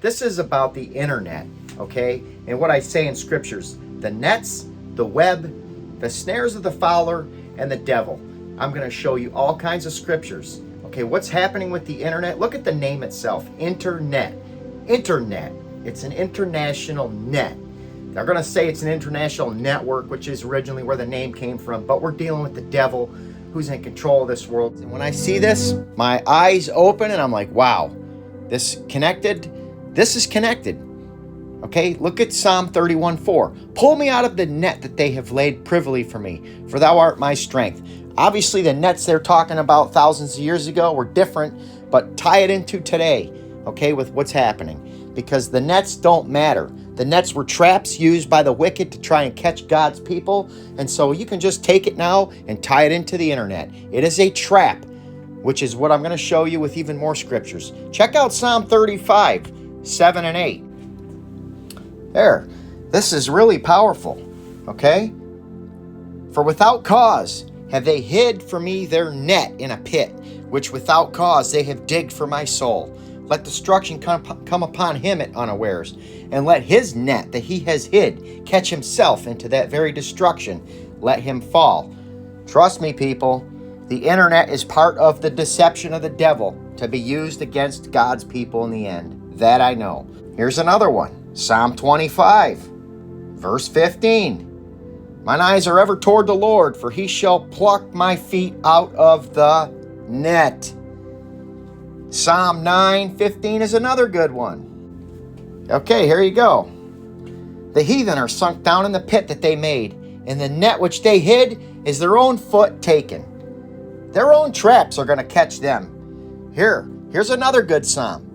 This is about the internet, okay? And what I say in scriptures, the nets, the web, the snares of the fowler, and the devil. I'm going to show you all kinds of scriptures. Okay, what's happening with the internet? Look at the name itself, internet. Internet. It's an international net. They're going to say it's an international network, which is originally where the name came from, but we're dealing with the devil who's in control of this world. And when I see this, my eyes open and I'm like, wow, this is connected. Okay, look at Psalm 31:4. Pull me out of the net that they have laid privily for me, for thou art my strength. Obviously, the nets they're talking about thousands of years ago were different, but tie it into today, okay, with what's happening. Because the nets don't matter. The nets were traps used by the wicked to try and catch God's people. And so you can just take it now and tie it into the internet. It is a trap, which is what I'm going to show you with even more scriptures. Check out Psalm 35, 7 and 8. There. This is really powerful, okay? For without cause have they hid for me their net in a pit, which without cause they have digged for my soul. Let destruction come upon him at unawares, and let his net that he has hid catch himself into that very destruction. Let him fall. Trust me, people, the internet is part of the deception of the devil to be used against God's people in the end. That I know. Here's another one. Psalm 25, verse 15. Mine eyes are ever toward the Lord, for he shall pluck my feet out of the net. Psalm 9:15 is another good one. Okay, here you go. The heathen are sunk down in the pit that they made, and the net which they hid is their own foot taken. Their own traps are going to catch them. Here's another good psalm.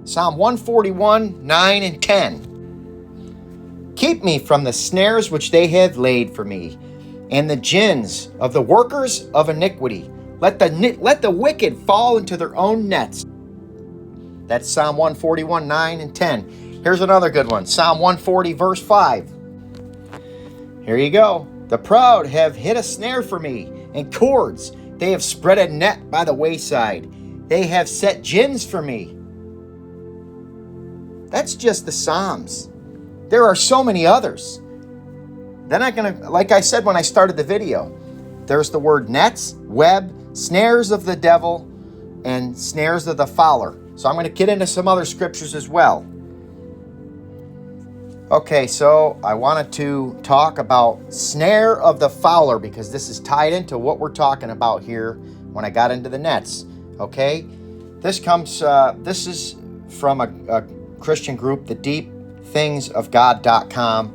Psalm 141, 9 and 10. Keep me from the snares which they have laid for me, and the gins of the workers of iniquity. Let the wicked fall into their own nets. That's Psalm 141, 9 and 10. Here's another good one. Psalm 140, verse 5. Here you go. The proud have hid a snare for me, and cords. They have spread a net by the wayside. They have set gins for me. That's just the Psalms. There are so many others. Then like I said when I started the video, there's the word nets, web, snares of the devil, and snares of the fowler. So I'm going to get into some other scriptures as well. Okay, so I wanted to talk about snare of the fowler because this is tied into what we're talking about here when I got into the nets. Okay, this is from a Christian group, the deepthingsofgod.com.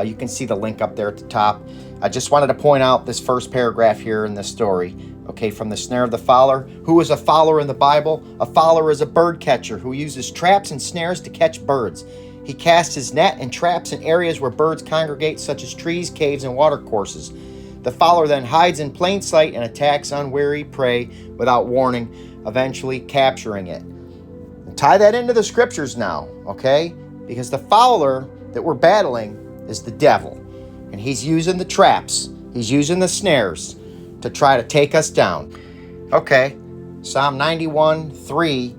You can see the link up there at the top. I just wanted to point out this first paragraph here in this story. Okay, from the snare of the fowler. Who is a fowler in the Bible? A fowler is a bird catcher who uses traps and snares to catch birds. He casts his net and traps in areas where birds congregate, such as trees, caves, and watercourses. The fowler then hides in plain sight and attacks unwary prey without warning, eventually capturing it. And tie that into the scriptures now, okay? Because the fowler that we're battling is the devil. And he's using the traps. He's using the snares to try to take us down. Okay, Psalm 91:3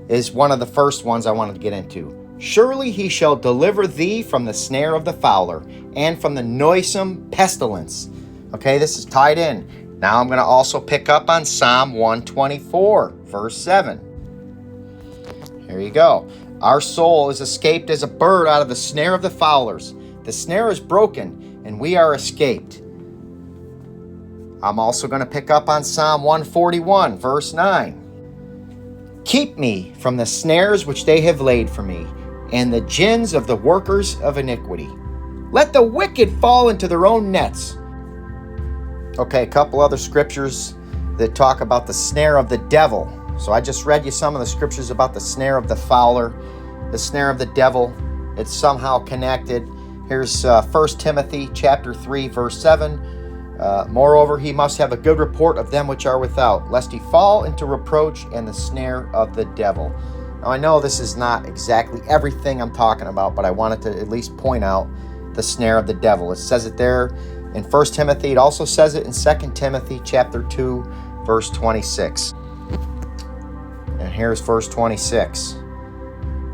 is one of the first ones I wanted to get into. Surely he shall deliver thee from the snare of the fowler and from the noisome pestilence. Okay, this is tied in. Now I'm going to also pick up on Psalm 124, verse 7. Here you go. Our soul is escaped as a bird out of the snare of the fowlers. The snare is broken, and we are escaped. I'm also going to pick up on Psalm 141, verse 9. Keep me from the snares which they have laid for me, and the gins of the workers of iniquity. Let the wicked fall into their own nets. Okay, a couple other scriptures that talk about the snare of the devil. So I just read you some of the scriptures about the snare of the fowler, the snare of the devil. It's somehow connected. Here's 1 Timothy chapter 3, verse 7. Moreover, he must have a good report of them which are without, lest he fall into reproach and the snare of the devil. Now, I know this is not exactly everything I'm talking about, but I wanted to at least point out the snare of the devil. It says it there in 1 Timothy. It also says it in 2 Timothy chapter 2, verse 26. And here's verse 26.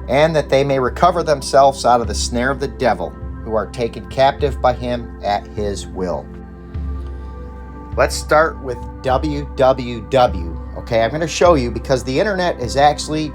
and that they may recover themselves out of the snare of the devil, who are taken captive by him at his will. Let's start with www. Okay, I'm going to show you, because the internet is actually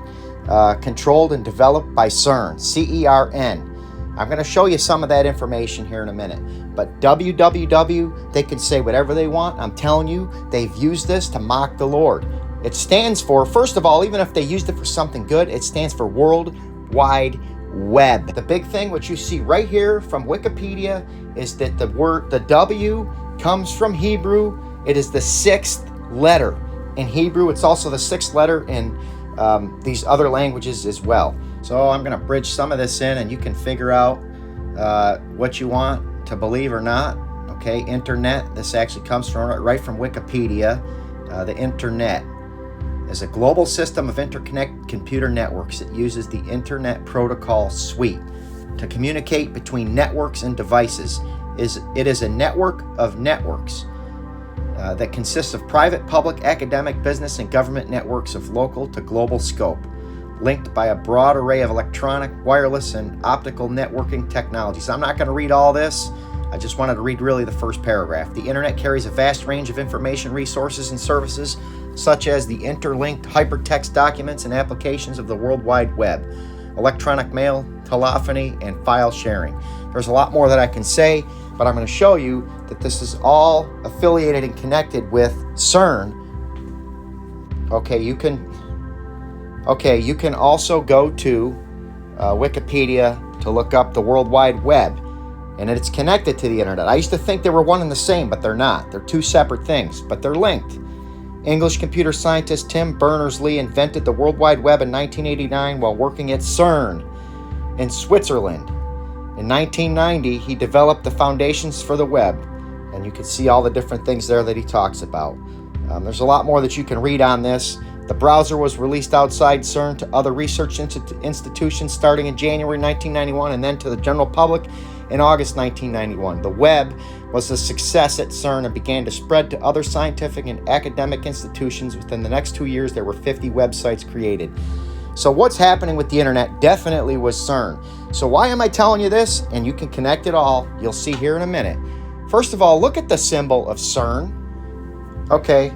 controlled and developed by Cern, C-E-R-N. I'm going to show you some of that information here in a minute. But www, they can say whatever they want. I'm telling you, they've used this to mock the Lord. It stands for, first of all, even if they used it for something good, it stands for World Wide Web. The big thing, what you see right here from Wikipedia, is that the W comes from Hebrew. It is the 6th letter in Hebrew. It's also the 6th letter in these other languages as well. So I'm going to bridge some of this in, and you can figure out what you want to believe or not. Okay, internet. This actually comes right from Wikipedia. The internet is a global system of interconnected computer networks that uses the Internet Protocol Suite to communicate between networks and devices. It is a network of networks that consists of private, public, academic, business, and government networks of local to global scope, linked by a broad array of electronic, wireless, and optical networking technologies. I'm not going to read all this. I just wanted to read really the first paragraph. The internet carries a vast range of information resources and services, such as the interlinked hypertext documents and applications of the World Wide Web, electronic mail, telephony, and file sharing. There's a lot more that I can say, but I'm going to show you that this is all affiliated and connected with Cern. Okay, you can also go to Wikipedia to look up the World Wide Web, and it's connected to the internet. I used to think they were one and the same, but they're not. They're two separate things, but they're linked. English computer scientist Tim Berners-Lee invented the World Wide Web in 1989 while working at Cern in Switzerland. In 1990, he developed the foundations for the web, and you can see all the different things there that he talks about. There's a lot more that you can read on this. The browser was released outside Cern to other research institutions starting in January 1991, and then to the general public in August 1991. The web was a success at Cern and began to spread to other scientific and academic institutions. Within the next 2 years, there were 50 websites created. So what's happening with the internet definitely was Cern. So why am I telling you this? And you can connect it all. You'll see here in a minute. First of all, look at the symbol of Cern. Okay,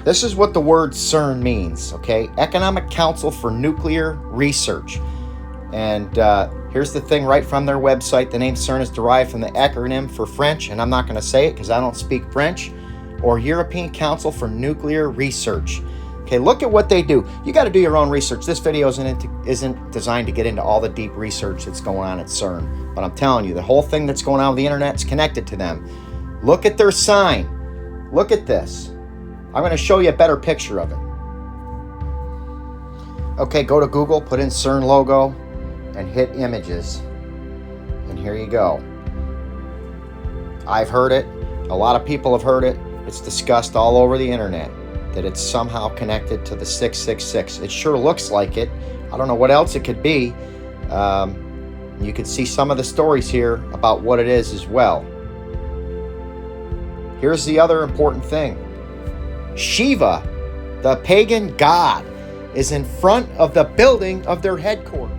this is what the word Cern means, okay? Economic Council for Nuclear Research. And here's the thing right from their website. The name Cern is derived from the acronym for French, and I'm not going to say it because I don't speak French, or European Council for Nuclear Research. Okay, look at what they do. You got to do your own research. This video isn't designed to get into all the deep research that's going on at Cern. But I'm telling you, the whole thing that's going on with the internet is connected to them. Look at their sign. Look at this. I'm going to show you a better picture of it. Okay, go to Google, put in Cern logo, and hit images. And here you go. I've heard it. A lot of people have heard it. It's discussed all over the internet that it's somehow connected to the 666. It sure looks like it. I don't know what else it could be. You can see some of the stories here about what it is as well. Here's the other important thing. Shiva, the pagan god, is in front of the building of their headquarters.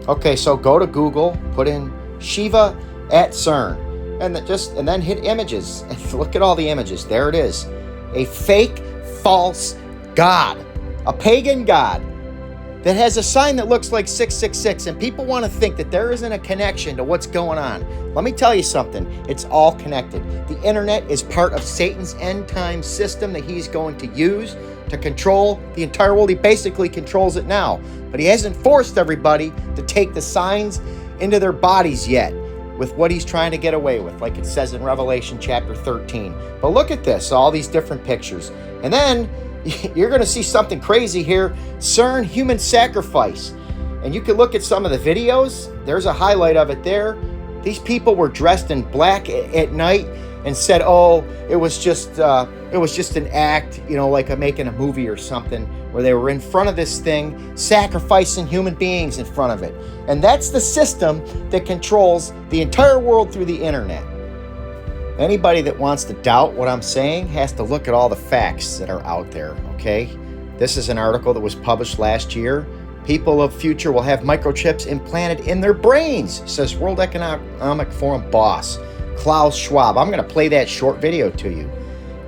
Okay, so go to Google, put in Shiva at Cern, and then hit images. And look at all the images. There it is. A fake, false god, a pagan god that has a sign that looks like 666, and people want to think that there isn't a connection to what's going on. Let me tell you something. It's all connected. The internet is part of Satan's end time system that he's going to use to control the entire world. He basically controls it now, but he hasn't forced everybody to take the signs into their bodies yet with what he's trying to get away with, like it says in Revelation chapter 13. But look at this, all these different pictures. And then you're going to see something crazy here. Cern human sacrifice. And you can look at some of the videos. There's a highlight of it there. These people were dressed in black at night and said, oh, it was just an act, like making a movie or something, where they were in front of this thing, sacrificing human beings in front of it. And that's the system that controls the entire world through the internet. Anybody that wants to doubt what I'm saying has to look at all the facts that are out there, okay? This is an article that was published last year People of future will have microchips implanted in their brains, says World Economic Forum boss Klaus Schwab. I'm going to play that short video to you.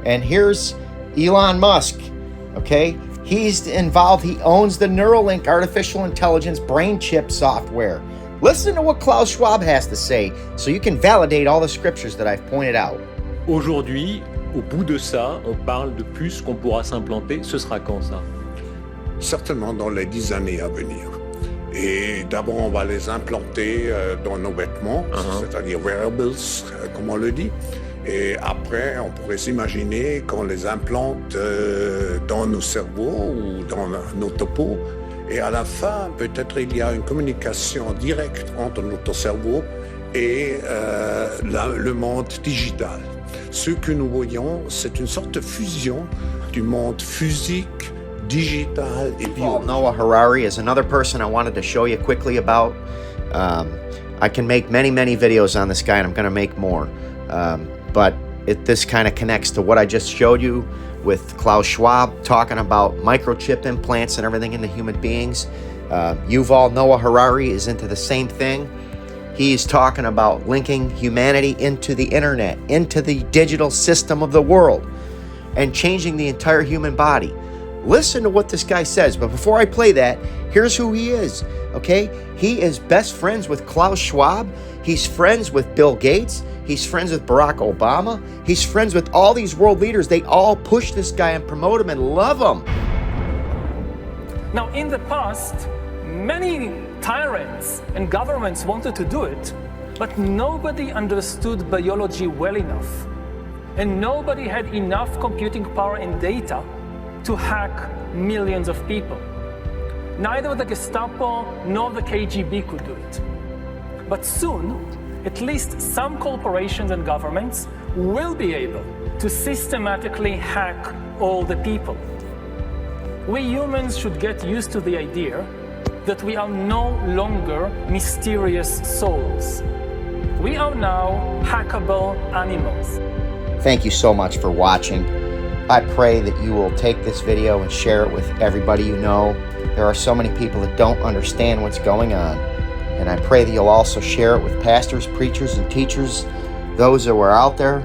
And here's Elon Musk, okay? He's involved. He owns the Neuralink artificial intelligence brain chip software. Listen to what Klaus Schwab has to say so you can validate all the scriptures that I've pointed out. Aujourd'hui, au bout de ça, on parle de puces qu'on pourra s'implanter. Ce sera quand ça? Certainement dans les 10 années à venir. Et d'abord, on va les implanter dans nos vêtements, c'est-à-dire wearables, comme on le dit. Et après, on pourrait s'imaginer qu'on les implante dans nos cerveaux ou dans notre peau. Et à la fin, peut-être il y a une communication directe entre notre cerveau et le monde digital. Ce que nous voyons, c'est une sorte de fusion du monde physique, digital et biologique. Noah Harari is another person I wanted to show you quickly about. I can make many videos on this guy, and I'm going to make more. But this kind of connects to what I just showed you with Klaus Schwab talking about microchip implants and everything into human beings. Yuval Noah Harari is into the same thing. He's talking about linking humanity into the internet, into the digital system of the world, and changing the entire human body. Listen to what this guy says. But before I play that, here's who he is, okay? He is best friends with Klaus Schwab. He's friends with Bill Gates. He's friends with Barack Obama. He's friends with all these world leaders. They all push this guy and promote him and love him. Now, in the past, many tyrants and governments wanted to do it, but nobody understood biology well enough. And nobody had enough computing power and data to hack millions of people. Neither the Gestapo nor the KGB could do it. But soon, at least some corporations and governments will be able to systematically hack all the people. We humans should get used to the idea that we are no longer mysterious souls. We are now hackable animals. Thank you so much for watching. I pray that you will take this video and share it with everybody you know. There are so many people that don't understand what's going on. And I pray that you'll also share it with pastors, preachers, and teachers, those that are out there,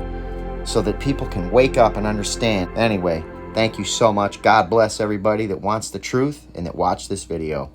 so that people can wake up and understand. Anyway, thank you so much. God bless everybody that wants the truth and that watched this video.